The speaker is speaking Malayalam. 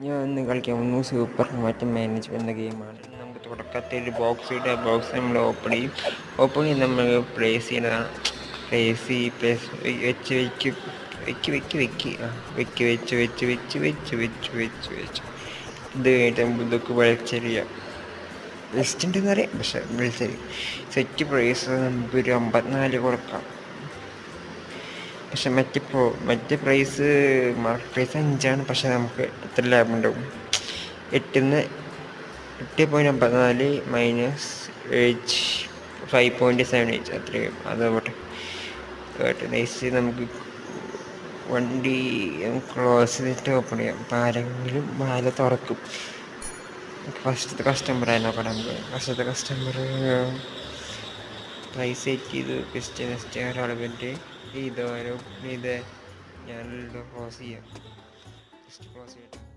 ഞാൻ ഇന്ന് കളിക്കാൻ പോകുന്നു സൂപ്പർ മാർക്കറ്റ് മാനേജ്മെൻറ്റ് എന്ന ഗെയിമാണ്. നമുക്ക് തുടക്കത്തിൽ ഒരു ബോക്സ് ഇട്ട് ആ ബോക്സ് നമ്മൾ ഓപ്പൺ ചെയ്യും. ഓപ്പൺ ചെയ്ത് നമ്മൾ പ്ലേസ് ചെയ്യുന്നതാണ്. പ്ലേസ് വെച്ച് വെച്ച് വെച്ച് വെച്ച് വെച്ച് ആ വെച്ച് വെച്ച് വെച്ച് വെച്ച് വെച്ച് വെച്ച് വെച്ച് വെച്ച് ഇത് കഴിഞ്ഞിട്ട് നമുക്ക് ഇതൊക്കെ വലിച്ചെറിയാം. വെസ്റ്റ് എന്ന് പറയാം, പക്ഷേ വലിച്ചെറിയും. സെറ്റ് പ്രൈസ് നമുക്കൊരു 54 കൊടുക്കാം. പക്ഷെ മറ്റേ പ്രൈസ് മാർക്ക് പ്രൈസ് 5 പക്ഷെ നമുക്ക് എത്ര ലാഭം ഉണ്ടാവും? 8.54 മൈനസ് എച്ച് 5.78 അത്രയും. അതോട്ടെ നെക്സ്റ്റ് നമുക്ക് വണ്ടി ക്ലോസ് ചെയ്തിട്ട് ഓപ്പൺ ചെയ്യാം. അപ്പോൾ ആരെങ്കിലും വാല തുറക്കും. ഫസ്റ്റത്തെ കസ്റ്റമർ ആയി നോക്കണം. നമുക്ക് ഫസ്റ്റത്തെ കസ്റ്റമർ പ്രൈസ് സെറ്റ് ചെയ്ത് നെക്സ്റ്റ് ഒരാളെ പറ്റി ഇത് ഞാൻ ക്ലോസ് ചെയ്യാം. ജസ്റ്റ് ക്ലോസ് ചെയ്യാം.